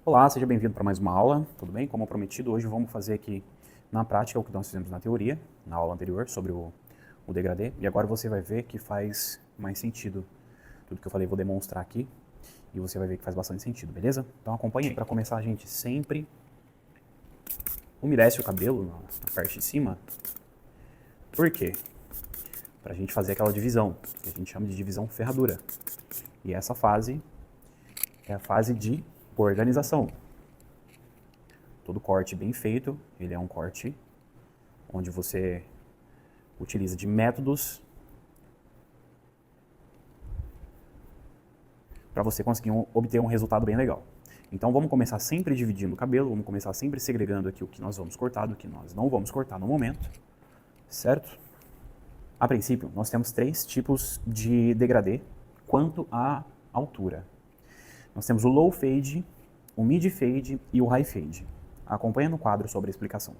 Olá, seja bem-vindo para mais uma aula, tudo bem? Como prometido, hoje vamos fazer aqui na prática o que nós fizemos na teoria, na aula anterior, sobre o degradê, e agora você vai ver que faz mais sentido. Tudo que eu falei vou demonstrar aqui, e você vai ver que faz bastante sentido, beleza? Então acompanhe aí. Para começar, a gente sempre umedece o cabelo na parte de cima. Por quê? Para a gente fazer aquela divisão, que a gente chama de divisão ferradura. E essa fase é a fase de organização. Todo corte bem feito, ele é um corte onde você utiliza de métodos para você conseguir obter um resultado bem legal. Então vamos começar sempre dividindo o cabelo, vamos começar sempre segregando aqui o que nós vamos cortar do que nós não vamos cortar no momento, certo? A princípio, nós temos 3 tipos de degradê quanto à altura. Nós temos o low fade, o mid fade e o high fade. Acompanha no quadro sobre a explicação.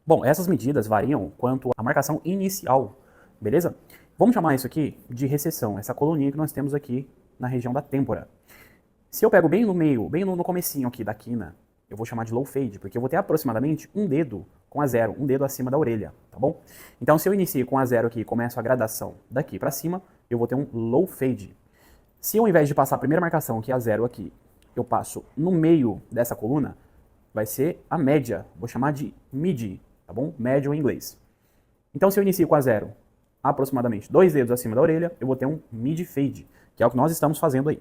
Bom, essas medidas variam quanto à marcação inicial, beleza? Vamos chamar isso aqui de recessão, essa coluninha que nós temos aqui na região da têmpora. Se eu pego bem no meio, bem no comecinho aqui da quina, eu vou chamar de low fade, porque eu vou ter aproximadamente um dedo com a 0, um dedo acima da orelha, tá bom? Então se eu inicio com a 0 aqui e começo a gradação daqui para cima, eu vou ter um low fade. Se ao invés de passar a primeira marcação, que é a 0 aqui, eu passo no meio dessa coluna, vai ser a média. Vou chamar de mid, tá bom? Médio em inglês. Então, se eu inicio com a 0, aproximadamente 2 dedos acima da orelha, eu vou ter um mid fade, que é o que nós estamos fazendo aí.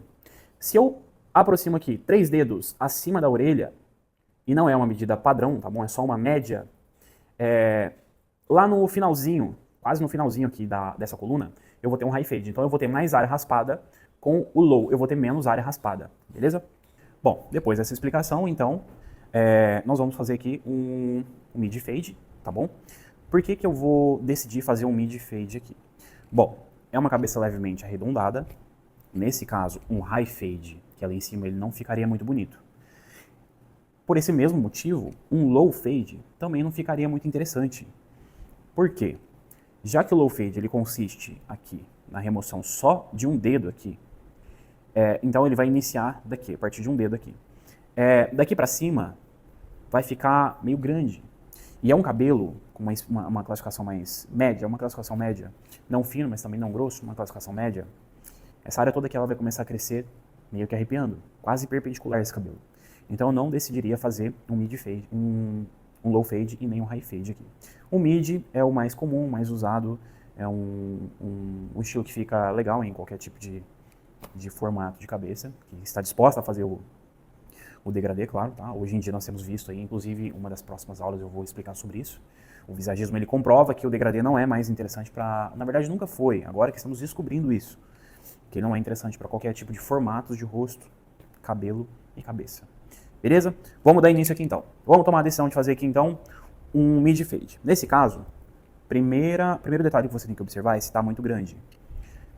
Se eu aproximo aqui 3 dedos acima da orelha, e não é uma medida padrão, tá bom? É só uma média, lá no finalzinho, quase no finalzinho aqui dessa coluna, eu vou ter um high fade. Então, eu vou ter mais área raspada. Com o low, eu vou ter menos área raspada, beleza? Bom, depois dessa explicação, então, nós vamos fazer aqui um mid fade, tá bom? Por que eu vou decidir fazer um mid fade aqui? Bom, é uma cabeça levemente arredondada. Nesse caso, um high fade, que ali em cima ele não ficaria muito bonito. Por esse mesmo motivo, um low fade também não ficaria muito interessante. Por quê? Já que o low fade ele consiste aqui na remoção só de um dedo aqui, então ele vai iniciar daqui, a partir de um dedo aqui. Daqui para cima vai ficar meio grande. E é um cabelo com uma classificação mais média, uma classificação média, não fino, mas também não grosso, uma classificação média. Essa área toda aqui ela vai começar a crescer meio que arrepiando, quase perpendicular esse cabelo. Então eu não decidiria fazer um mid fade, um low fade e nem um high fade aqui. O mid é o mais comum, mais usado, é um estilo que fica legal em qualquer tipo de formato de cabeça, que está disposta a fazer o degradê, claro, tá? Hoje em dia nós temos visto aí, inclusive uma das próximas aulas eu vou explicar sobre isso. O visagismo ele comprova que o degradê não é mais interessante para, na verdade nunca foi, agora que estamos descobrindo isso, que ele não é interessante para qualquer tipo de formatos de rosto, cabelo e cabeça. Beleza? Vamos dar início aqui então. Vamos tomar a decisão de fazer aqui então um mid fade. Nesse caso, primeiro detalhe que você tem que observar é se está muito grande.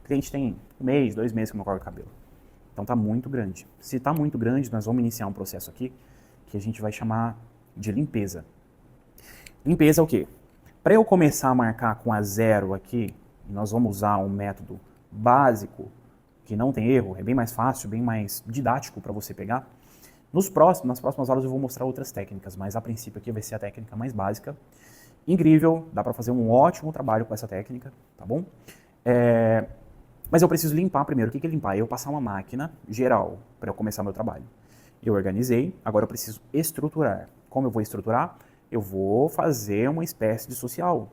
O cliente tem 1 mês, 2 meses que não corta o cabelo. Então está muito grande. Se está muito grande, nós vamos iniciar um processo aqui que a gente vai chamar de limpeza. Limpeza é o quê? Para eu começar a marcar com a 0 aqui, nós vamos usar um método básico, que não tem erro, é bem mais fácil, bem mais didático para você pegar. Nas próximas aulas eu vou mostrar outras técnicas, mas a princípio aqui vai ser a técnica mais básica. Incrível, dá para fazer um ótimo trabalho com essa técnica, tá bom? Mas eu preciso limpar primeiro. O que é limpar? Eu passar uma máquina geral para eu começar meu trabalho. Eu organizei, agora eu preciso estruturar. Como eu vou estruturar? Eu vou fazer uma espécie de social.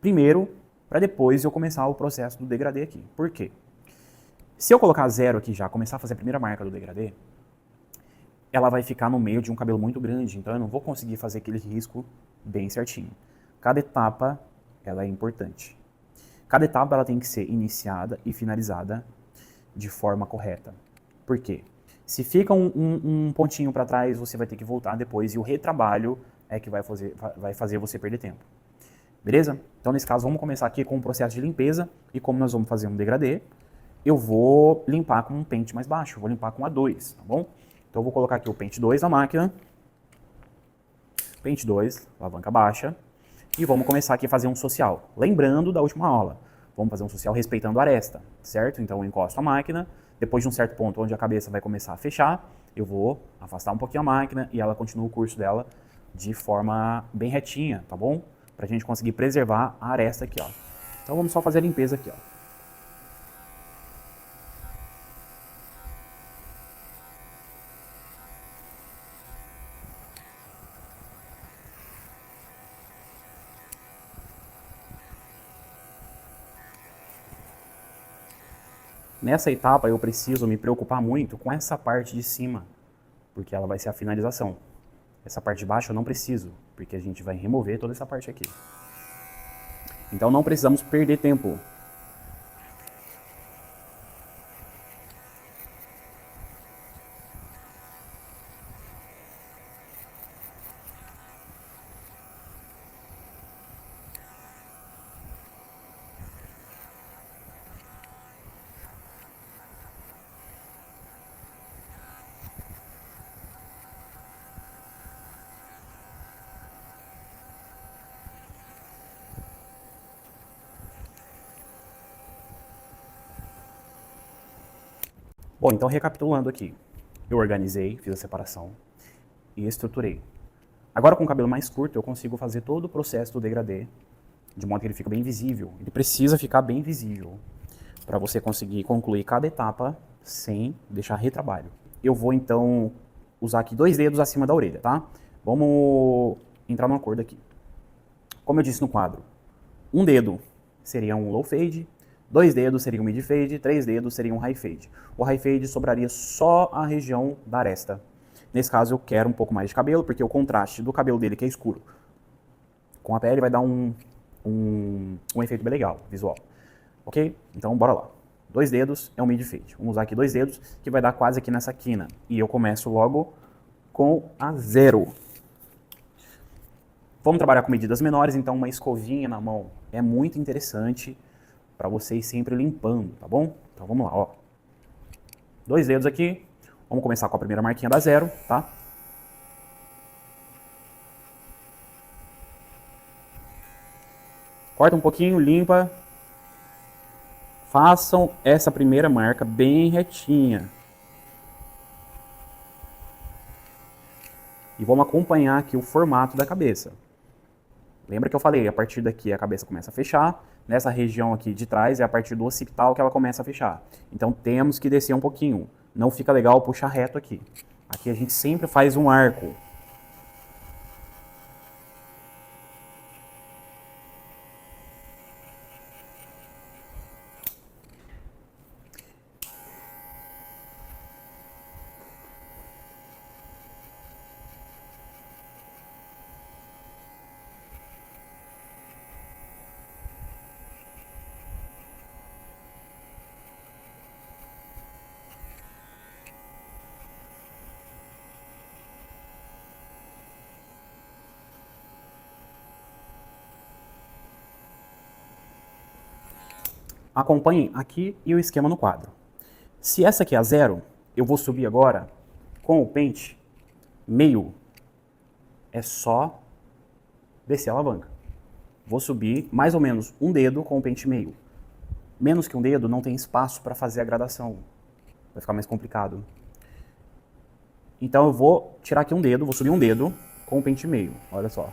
Primeiro, para depois eu começar o processo do degradê aqui. Por quê? Se eu colocar 0 aqui já, começar a fazer a primeira marca do degradê, ela vai ficar no meio de um cabelo muito grande, então eu não vou conseguir fazer aquele risco bem certinho. Cada etapa, ela é importante. Cada etapa ela tem que ser iniciada e finalizada de forma correta. Por quê? Se fica um pontinho para trás, você vai ter que voltar depois e o retrabalho é que vai fazer você perder tempo. Beleza? Então, nesse caso, vamos começar aqui com o processo de limpeza e como nós vamos fazer um degradê, eu vou limpar com um pente mais baixo, vou limpar com a 2, tá bom? Então, eu vou colocar aqui o pente 2 na máquina, pente 2, alavanca baixa, e vamos começar aqui a fazer um social. Lembrando da última aula, vamos fazer um social respeitando a aresta, certo? Então eu encosto a máquina, depois de um certo ponto onde a cabeça vai começar a fechar, eu vou afastar um pouquinho a máquina e ela continua o curso dela de forma bem retinha, tá bom? Pra gente conseguir preservar a aresta aqui, ó. Então vamos só fazer a limpeza aqui, ó. Nessa etapa eu preciso me preocupar muito com essa parte de cima, porque ela vai ser a finalização. Essa parte de baixo eu não preciso, porque a gente vai remover toda essa parte aqui. Então não precisamos perder tempo. Bom, então recapitulando aqui. Eu organizei, fiz a separação e estruturei. Agora com o cabelo mais curto eu consigo fazer todo o processo do degradê, de modo que ele fica bem visível. Ele precisa ficar bem visível para você conseguir concluir cada etapa sem deixar retrabalho. Eu vou então usar aqui 2 dedos acima da orelha, tá? Vamos entrar num acordo aqui. Como eu disse no quadro, um dedo seria um low fade, 2 dedos seria um mid fade, 3 dedos seria um high fade. O high fade sobraria só a região da aresta. Nesse caso eu quero um pouco mais de cabelo, porque o contraste do cabelo dele, que é escuro, com a pele vai dar um efeito bem legal, visual. Ok? Então bora lá. 2 dedos é um mid fade. Vamos usar aqui 2 dedos, que vai dar quase aqui nessa quina. E eu começo logo com a 0. Vamos trabalhar com medidas menores, então uma escovinha na mão é muito interessante para vocês sempre limpando, tá bom? Então vamos lá, ó. 2 dedos aqui. Vamos começar com a primeira marquinha da 0, tá? Corta um pouquinho, limpa. Façam essa primeira marca bem retinha. E vamos acompanhar aqui o formato da cabeça. Lembra que eu falei, a partir daqui a cabeça começa a fechar, nessa região aqui de trás é a partir do occipital que ela começa a fechar. Então temos que descer um pouquinho, não fica legal puxar reto aqui. Aqui a gente sempre faz um arco. Acompanhem aqui e o esquema no quadro. Se essa aqui é a 0, eu vou subir agora com o pente meio. É só descer a alavanca. Vou subir mais ou menos um dedo com o pente meio. Menos que um dedo não tem espaço para fazer a gradação. Vai ficar mais complicado. Então eu vou tirar aqui um dedo, vou subir um dedo com o pente meio. Olha só.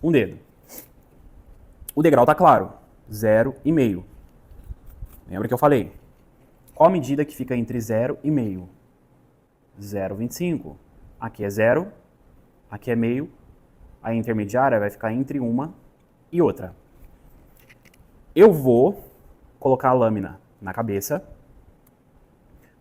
Um dedo. O degrau tá claro, 0,5. Lembra que eu falei? Qual a medida que fica entre 0 e meio? 0,25. Aqui é 0, aqui é meio. A intermediária vai ficar entre uma e outra. Eu vou colocar a lâmina na cabeça.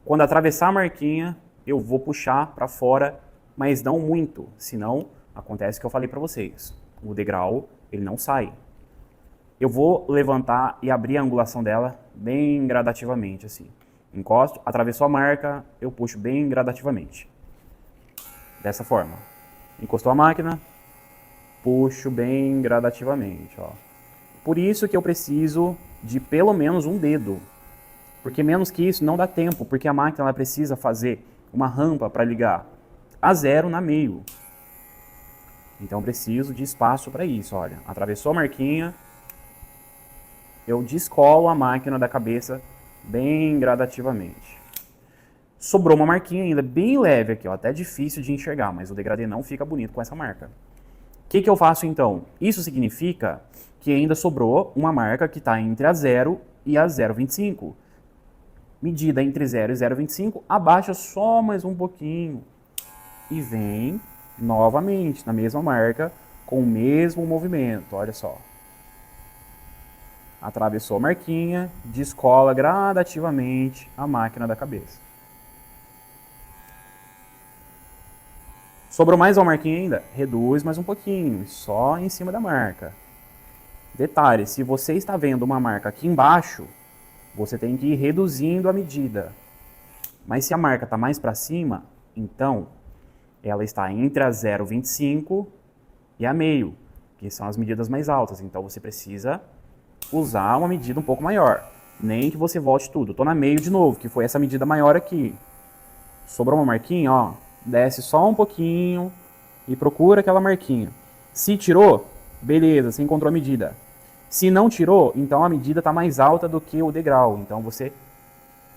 Quando atravessar a marquinha, eu vou puxar para fora, mas não muito, senão acontece o que eu falei para vocês. O degrau, ele não sai. Eu vou levantar e abrir a angulação dela bem gradativamente, assim. Encosto, atravessou a marca, eu puxo bem gradativamente. Dessa forma. Encostou a máquina, puxo bem gradativamente, ó. Por isso que eu preciso de pelo menos um dedo. Porque menos que isso não dá tempo, porque a máquina ela precisa fazer uma rampa para ligar a 0 na meio. Então preciso de espaço para isso, olha. Atravessou a marquinha, eu descolo a máquina da cabeça bem gradativamente. Sobrou uma marquinha ainda bem leve aqui, ó, até difícil de enxergar, mas o degradê não fica bonito com essa marca. O que eu faço então? Isso significa que ainda sobrou uma marca que está entre a 0 e a 0,25. Medida entre 0 e 0,25, abaixa só mais um pouquinho. E vem novamente na mesma marca, com o mesmo movimento, olha só. Atravessou a marquinha, descola gradativamente a máquina da cabeça. Sobrou mais uma marquinha ainda? Reduz mais um pouquinho, só em cima da marca. Detalhe, se você está vendo uma marca aqui embaixo, você tem que ir reduzindo a medida. Mas se a marca está mais para cima, então ela está entre a 0,25 e a meio, que são as medidas mais altas. Então você precisa usar uma medida um pouco maior. Nem que você volte tudo. Estou na meio de novo, que foi essa medida maior aqui. Sobrou uma marquinha, ó. Desce só um pouquinho e procura aquela marquinha. Se tirou, beleza, você encontrou a medida. Se não tirou, então a medida está mais alta do que o degrau. Então você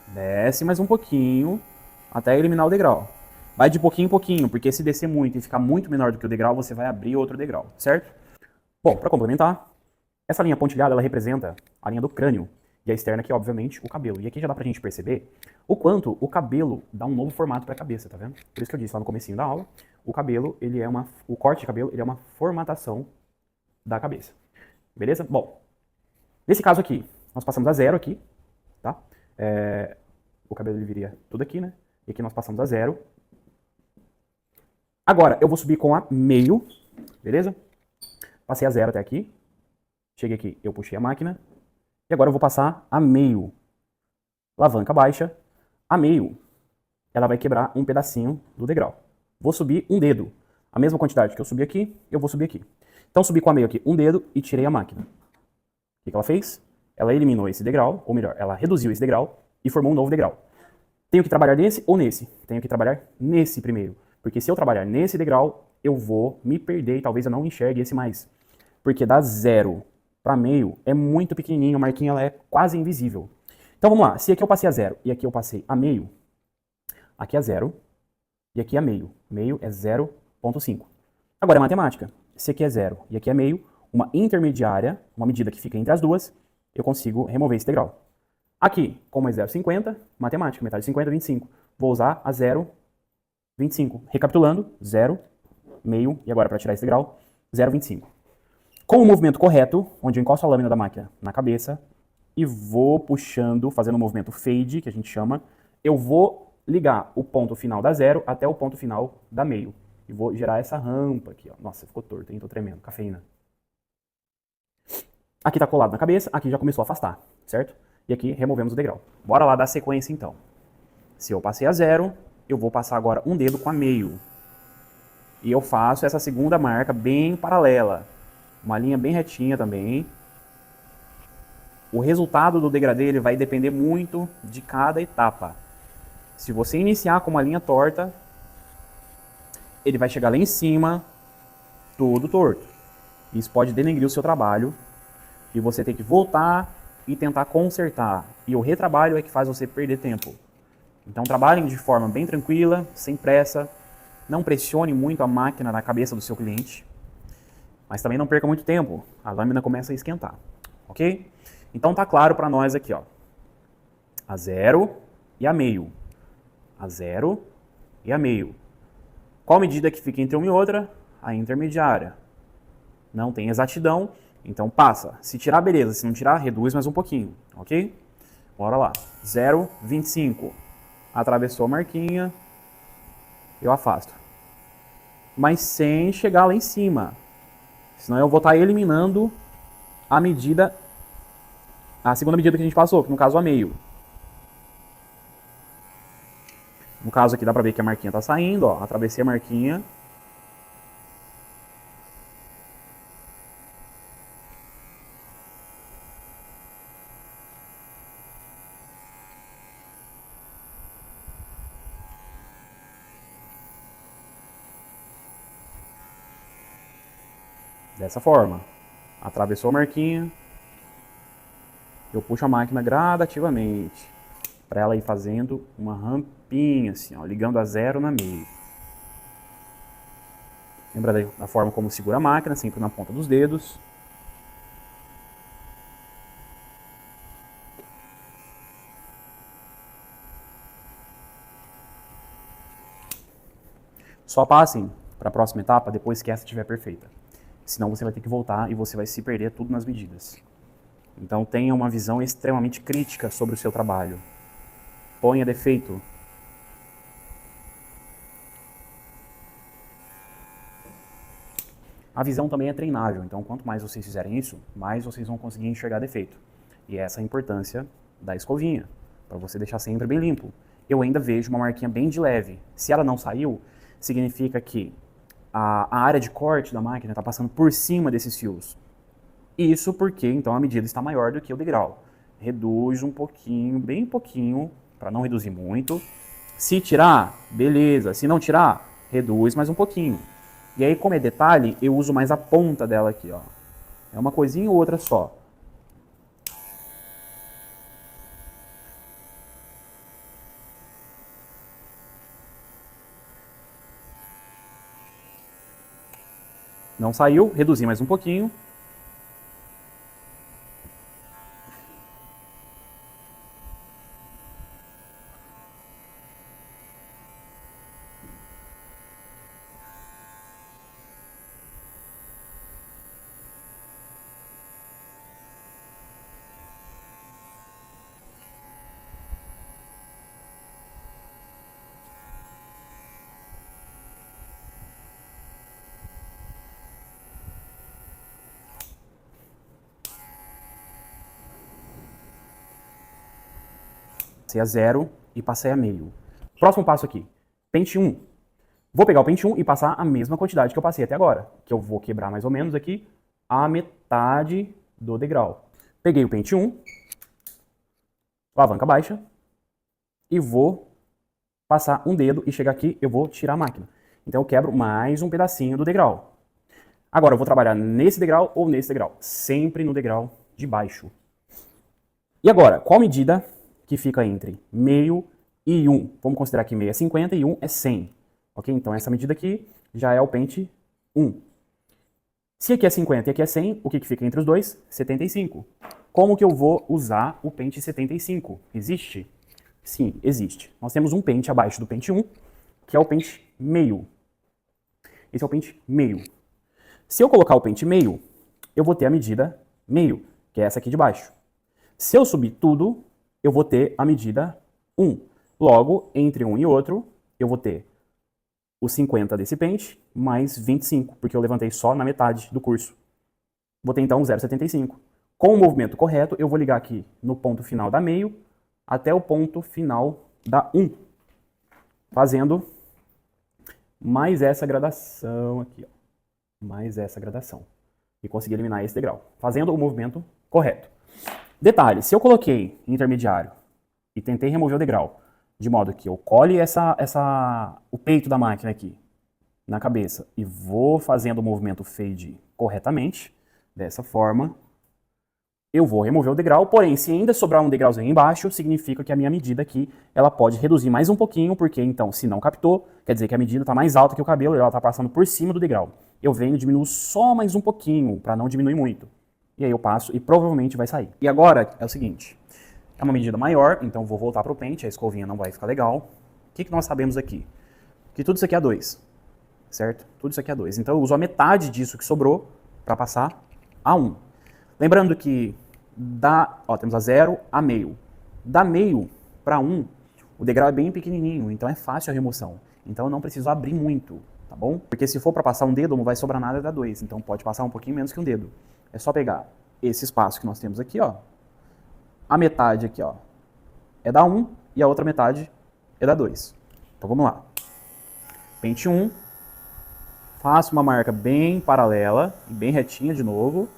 desce mais um pouquinho até eliminar o degrau. Vai de pouquinho em pouquinho, porque se descer muito e ficar muito menor do que o degrau, você vai abrir outro degrau, certo? Bom, para complementar, essa linha pontilhada ela representa a linha do crânio e a externa aqui, obviamente, o cabelo. E aqui já dá pra gente perceber o quanto o cabelo dá um novo formato para a cabeça, tá vendo? Por isso que eu disse lá no comecinho da aula, o cabelo, o corte de cabelo, ele é uma formatação da cabeça. Beleza? Bom, nesse caso aqui, nós passamos a 0 aqui, tá? O cabelo ele viria tudo aqui, né? E aqui nós passamos a 0. Agora, eu vou subir com a meio, beleza? Passei a 0 até aqui. Cheguei aqui, eu puxei a máquina. E agora eu vou passar a meio. Alavanca baixa. A meio, ela vai quebrar um pedacinho do degrau. Vou subir um dedo. A mesma quantidade que eu subi aqui, eu vou subir aqui. Então subi com a meio aqui um dedo e tirei a máquina. O que ela fez? Ela eliminou esse degrau, ou melhor, ela reduziu esse degrau e formou um novo degrau. Tenho que trabalhar nesse ou nesse? Tenho que trabalhar nesse primeiro. Porque se eu trabalhar nesse degrau, eu vou me perder e talvez eu não enxergue esse mais. Porque da 0 para meio é muito pequenininho, a marquinha ela é quase invisível. Então vamos lá, se aqui eu passei a 0 e aqui eu passei a meio, aqui é 0 e aqui é meio. Meio é 0,5. Agora é matemática. Se aqui é 0 e aqui é meio, uma intermediária, uma medida que fica entre as duas, eu consigo remover esse degrau. Aqui, como é 0,50, matemática, metade de 50 é 25. Vou usar a 0,25. Recapitulando, 0, meio, e agora para tirar esse degrau, 0,25. Com o movimento correto, onde eu encosto a lâmina da máquina na cabeça e vou puxando, fazendo o movimento fade, que a gente chama, eu vou ligar o ponto final da 0 até o ponto final da meio. E vou gerar essa rampa aqui, ó. Nossa, ficou torto, hein? Tô tremendo. Cafeína. Aqui tá colado na cabeça, aqui já começou a afastar, certo? E aqui removemos o degrau. Bora lá dar sequência então. Se eu passei a 0, eu vou passar agora um dedo com a meio. E eu faço essa segunda marca bem paralela. Uma linha bem retinha também. O resultado do degradê ele vai depender muito de cada etapa. Se você iniciar com uma linha torta, ele vai chegar lá em cima, todo torto. Isso pode denegrir o seu trabalho e você tem que voltar e tentar consertar. E o retrabalho é que faz você perder tempo. Então trabalhem de forma bem tranquila, sem pressa. Não pressione muito a máquina na cabeça do seu cliente. Mas também não perca muito tempo. A lâmina começa a esquentar. Ok? Então tá claro para nós aqui, ó. A 0 e a meio. A 0 e a meio. Qual medida que fica entre uma e outra? A intermediária. Não tem exatidão, então passa. Se tirar, beleza. Se não tirar, reduz mais um pouquinho, ok? Bora lá. 0,25. Atravessou a marquinha. Eu afasto. Mas sem chegar lá em cima. Senão eu vou estar eliminando a medida, a segunda medida que a gente passou, que no caso a meio. No caso aqui dá pra ver que a marquinha tá saindo, ó. Atravessei a marquinha. Dessa forma. Atravessou a marquinha. eu puxo a máquina gradativamente para ela ir fazendo uma rampinha assim, ó, ligando a zero na meio. Lembra da forma como segura a máquina, sempre na ponta dos dedos. Só passem para a próxima etapa depois que essa estiver perfeita. Senão você vai ter que voltar e você vai se perder tudo nas medidas. Então tenha uma visão extremamente crítica sobre o seu trabalho. Ponha defeito. A visão também é treinável, então quanto mais vocês fizerem isso, mais vocês vão conseguir enxergar defeito. E essa é a importância da escovinha, para você deixar sempre bem limpo. Eu ainda vejo uma marquinha bem de leve. Se ela não saiu, significa que a área de corte da máquina está passando por cima desses fios. Isso porque, então, a medida está maior do que o degrau. Reduz um pouquinho, bem pouquinho, para não reduzir muito. Se tirar, beleza. Se não tirar, reduz mais um pouquinho. E aí, como é detalhe, eu uso mais a ponta dela aqui, ó. É uma coisinha ou outra só. Não saiu, reduzi mais um pouquinho. Passei a zero e passei a meio. Próximo passo aqui, pente 1. Vou pegar o pente 1 e passar a mesma quantidade que eu passei até agora, que eu vou quebrar mais ou menos aqui a metade do degrau. Peguei o pente 1, alavanca baixa, e vou passar um dedo e chegar aqui, eu vou tirar a máquina. Então eu quebro mais um pedacinho do degrau. Agora eu vou trabalhar nesse degrau ou nesse degrau, sempre no degrau de baixo. E agora, qual medida que fica entre meio e 1? Vamos considerar que meio é 50 e 1 é 100. Ok? Então essa medida aqui já é o pente 1. Se aqui é 50 e aqui é 100, o que fica entre os dois? 75. Como que eu vou usar o pente 75? Existe? Sim, existe. Nós temos um pente abaixo do pente 1, que é o pente meio. Esse é o pente meio. Se eu colocar o pente meio, eu vou ter a medida meio, que é essa aqui de baixo. Se eu subir tudo, eu vou ter a medida 1. Logo, entre um e outro, eu vou ter os 50 desse pente mais 25, porque eu levantei só na metade do curso. Vou ter então 0,75. Com o movimento correto, eu vou ligar aqui no ponto final da meio até o ponto final da 1, fazendo mais essa gradação aqui, ó. Mais essa gradação. E consegui eliminar esse degrau, fazendo o movimento correto. Detalhe, se eu coloquei intermediário e tentei remover o degrau, de modo que eu colhe o peito da máquina aqui na cabeça e vou fazendo o movimento fade corretamente, dessa forma, eu vou remover o degrau, porém, se ainda sobrar um degrauzinho embaixo, significa que a minha medida aqui, ela pode reduzir mais um pouquinho, porque então, se não captou, quer dizer que a medida está mais alta que o cabelo e ela está passando por cima do degrau. Eu venho e diminuo só mais um pouquinho, para não diminuir muito. E aí eu passo e provavelmente vai sair. E agora é o seguinte, é uma medida maior, então vou voltar para o pente, a escovinha não vai ficar legal. O que nós sabemos aqui? Que tudo isso aqui é 2, certo? Tudo isso aqui é 2. Então eu uso a metade disso que sobrou para passar a 1. Lembrando que temos a 0 a meio. Da meio para 1, o degrau é bem pequenininho, então é fácil a remoção. Então eu não preciso abrir muito, tá bom? Porque se for para passar um dedo, não vai sobrar nada da 2, então pode passar um pouquinho menos que um dedo. É só pegar esse espaço que nós temos aqui, ó. A metade aqui, ó, é da 1 e a outra metade é da 2. Então vamos lá. Pente 1. Faço uma marca bem paralela e bem retinha de novo.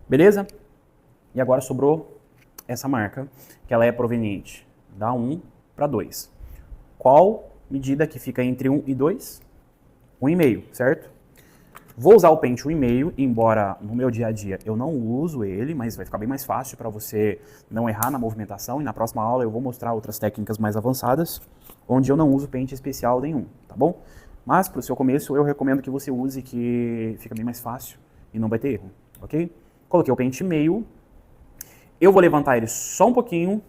Beleza? E agora sobrou essa marca, que ela é proveniente da 1 para 2. Qual medida que fica entre 1 e 2? 1,5, certo? Vou usar o pente 1,5, embora no meu dia a dia eu não uso ele, mas vai ficar bem mais fácil para você não errar na movimentação. E na próxima aula eu vou mostrar outras técnicas mais avançadas, onde eu não uso pente especial nenhum, tá bom? Mas para o seu começo eu recomendo que você use, que fica bem mais fácil e não vai ter erro, ok? Coloquei o pente meio. Eu vou levantar ele só um pouquinho,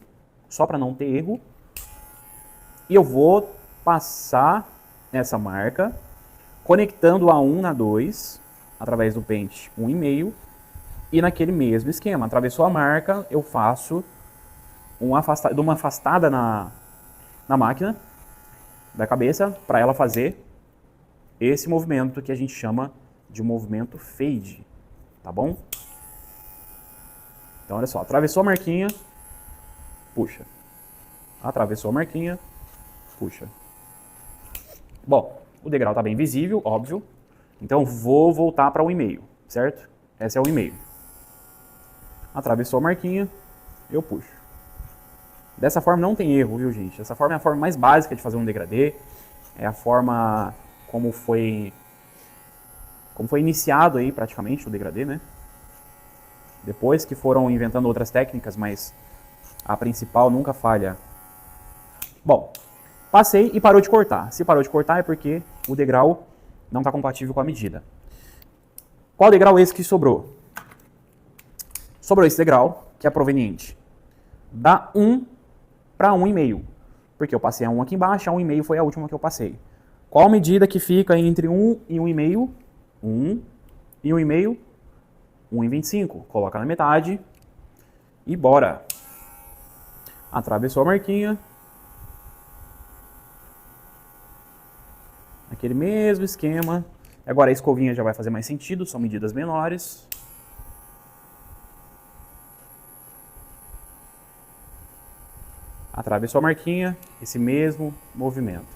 só para não ter erro. E eu vou passar essa marca, conectando a 1 na 2, através do pente 1,5. E naquele mesmo esquema, atravessou a marca, eu faço dou uma afastada na máquina, da cabeça, para ela fazer esse movimento que a gente chama de movimento fade, tá bom? Então, olha só, atravessou a marquinha, puxa. Atravessou a marquinha, puxa. Bom, o degrau está bem visível, óbvio. Então, vou voltar para o 1,5, certo? Essa é o 1,5. Atravessou a marquinha, eu puxo. Dessa forma não tem erro, viu, gente? Essa forma é a forma mais básica de fazer um degradê. É a forma como foi iniciado aí praticamente o degradê, né? Depois que foram inventando outras técnicas, mas a principal nunca falha. Bom, passei e parou de cortar. Se parou de cortar é porque o degrau não está compatível com a medida. Qual degrau é esse que sobrou? Sobrou esse degrau, que é proveniente da 1 para 1,5. Porque eu passei a 1 aqui embaixo, a 1,5 foi a última que eu passei. Qual medida que fica entre 1 e 1,5? 1 e 1,5? 1,25. Coloca na metade e bora. Atravessou a marquinha. Aquele mesmo esquema. Agora a escovinha já vai fazer mais sentido, são medidas menores. Atravessou a marquinha, esse mesmo movimento.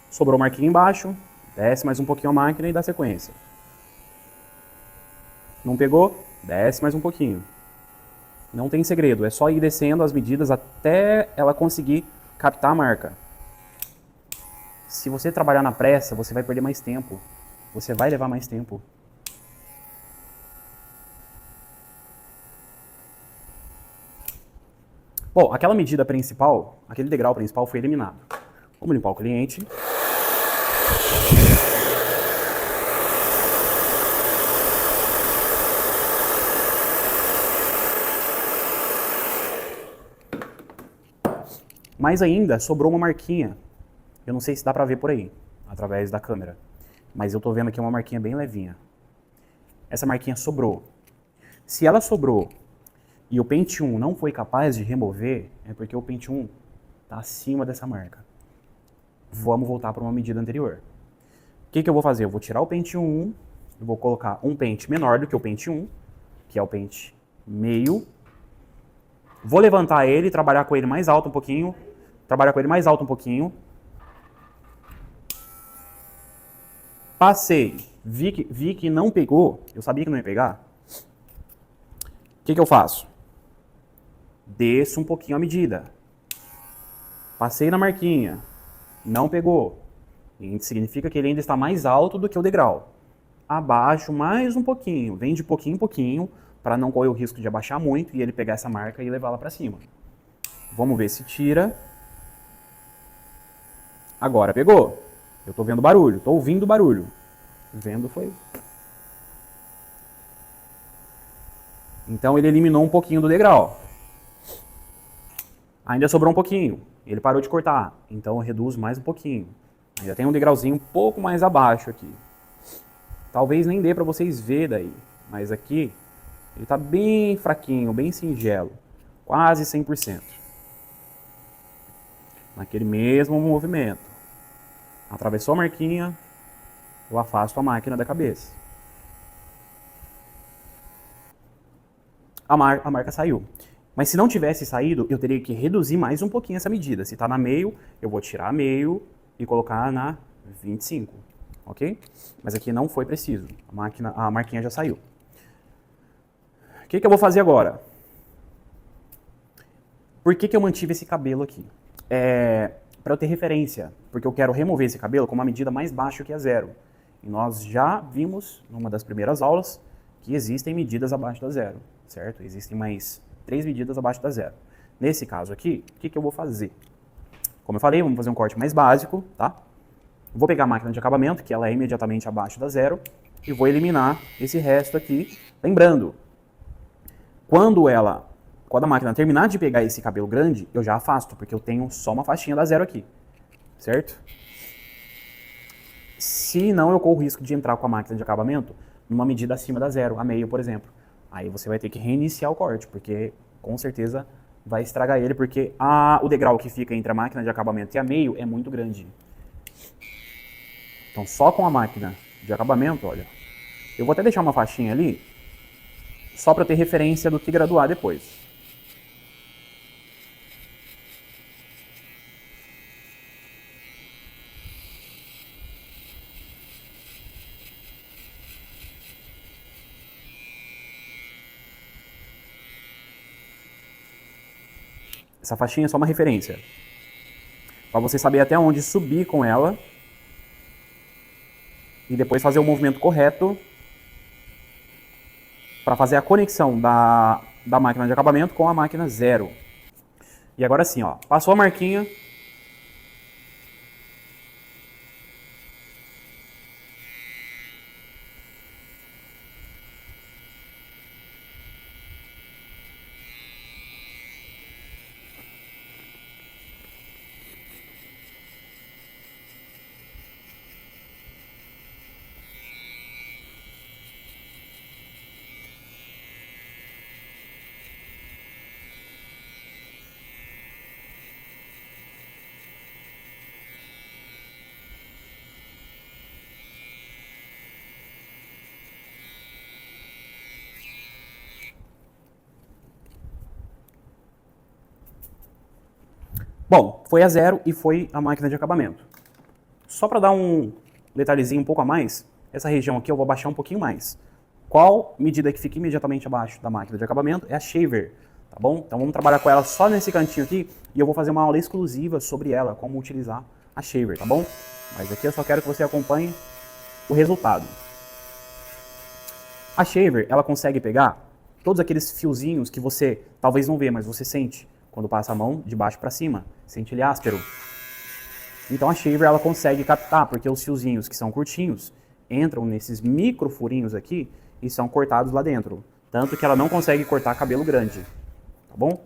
Sobrou marquinha embaixo, desce mais um pouquinho a máquina e dá sequência. Não pegou? Desce mais um pouquinho. Não tem segredo, é só ir descendo as medidas até ela conseguir captar a marca. Se você trabalhar na pressa, você vai perder mais tempo. Você vai levar mais tempo. Bom, aquela medida principal, aquele degrau principal foi eliminado. Vamos limpar o cliente. Mas ainda sobrou uma marquinha. Eu não sei se dá pra ver por aí, através da câmera. Mas eu tô vendo aqui uma marquinha bem levinha. Essa marquinha sobrou. Se ela sobrou e o pente 1 não foi capaz de remover, é porque o pente 1 tá acima dessa marca. Vamos voltar para uma medida anterior. O que eu vou fazer? Eu vou tirar o pente 1, eu vou colocar um pente menor do que o pente 1, que é o pente meio. Vou levantar ele, trabalhar com ele mais alto um pouquinho. Passei, vi que não pegou, eu sabia que não ia pegar. O que eu faço? Desço um pouquinho a medida. Passei na marquinha, não pegou. Significa que ele ainda está mais alto do que o degrau. Abaixo mais um pouquinho, vem de pouquinho em pouquinho, para não correr o risco de abaixar muito e ele pegar essa marca e levá-la para cima. Vamos ver se tira. Agora pegou. Eu estou vendo barulho, estou ouvindo barulho. Vendo foi. Então ele eliminou um pouquinho do degrau. Ainda sobrou um pouquinho. Ele parou de cortar. Então eu reduzo mais um pouquinho. Ainda tem um degrauzinho um pouco mais abaixo aqui. Talvez nem dê para vocês verem daí. Mas aqui Ele está bem fraquinho, bem singelo, quase 100%. Naquele mesmo movimento. Atravessou a marquinha, eu afasto a máquina da cabeça. A marca saiu. Mas se não tivesse saído, eu teria que reduzir mais um pouquinho essa medida. Se está na meio, eu vou tirar meio e colocar na 25, ok? Mas aqui não foi preciso, a marquinha já saiu. O que eu vou fazer agora? Por que eu mantive esse cabelo aqui? Para eu ter referência, porque eu quero remover esse cabelo com uma medida mais baixa que a 0. E nós já vimos, numa das primeiras aulas, que existem medidas abaixo da 0, certo? Existem mais 3 medidas abaixo da 0. Nesse caso aqui, o que eu vou fazer? Como eu falei, vamos fazer um corte mais básico, tá? Vou pegar a máquina de acabamento, que ela é imediatamente abaixo da 0, e vou eliminar esse resto aqui. Lembrando, quando a máquina terminar de pegar esse cabelo grande, eu já afasto, porque eu tenho só uma faixinha da 0 aqui, certo? Se não, eu corro o risco de entrar com a máquina de acabamento numa medida acima da 0, a meio, por exemplo. Aí você vai ter que reiniciar o corte, porque com certeza vai estragar ele, porque o degrau que fica entre a máquina de acabamento e a meio é muito grande. Então só com a máquina de acabamento, olha, eu vou até deixar uma faixinha ali, só para ter referência do que graduar depois. Essa faixinha é só uma referência, para você saber até onde subir com ela e depois fazer o movimento correto para fazer a conexão da máquina de acabamento com a máquina 0. E agora sim, ó, passou a marquinha. Bom, foi a 0 e foi a máquina de acabamento. Só para dar um detalhezinho um pouco a mais, essa região aqui eu vou abaixar um pouquinho mais. Qual medida que fica imediatamente abaixo da máquina de acabamento? É a shaver, tá bom? Então vamos trabalhar com ela só nesse cantinho aqui e eu vou fazer uma aula exclusiva sobre ela, como utilizar a shaver, tá bom? Mas aqui eu só quero que você acompanhe o resultado. A shaver, ela consegue pegar todos aqueles fiozinhos que você talvez não vê, mas você sente quando passa a mão de baixo para cima, sente ele áspero. Então a shaver ela consegue captar, porque os fiozinhos que são curtinhos entram nesses micro furinhos aqui e são cortados lá dentro. Tanto que ela não consegue cortar cabelo grande, tá bom?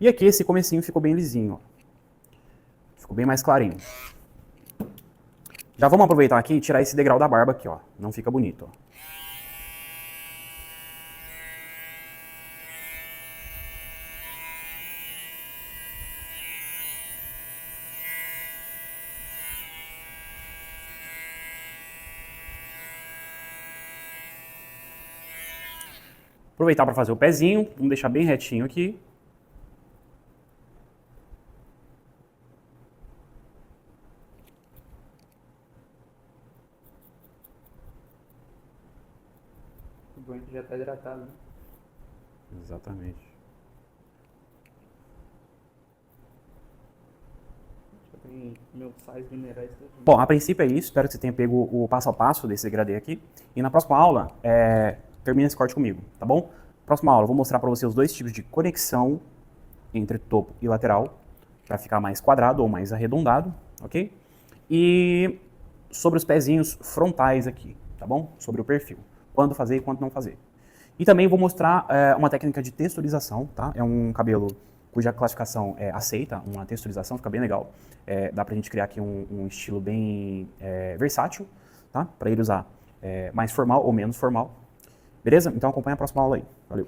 E aqui esse comecinho ficou bem lisinho, ó. Ficou bem mais clarinho. Já vamos aproveitar aqui e tirar esse degrau da barba aqui, ó. Não fica bonito, ó. Aproveitar para fazer o pezinho, vamos deixar bem retinho aqui. O bom é que já está hidratado, né? Exatamente. Já tem meus sais minerais todos. Bom, a princípio é isso. Espero que você tenha pego o passo a passo desse degradê aqui. E na próxima aula, termina esse corte comigo, tá bom? Próxima aula, eu vou mostrar para você os dois tipos de conexão entre topo e lateral, para ficar mais quadrado ou mais arredondado, ok? E sobre os pezinhos frontais aqui, tá bom? Sobre o perfil. Quando fazer e quando não fazer. E também vou mostrar uma técnica de texturização, tá? É um cabelo cuja classificação aceita uma texturização, fica bem legal. Dá pra gente criar aqui um estilo bem versátil, tá? Pra ele usar mais formal ou menos formal. Beleza? Então acompanha a próxima aula aí. Valeu!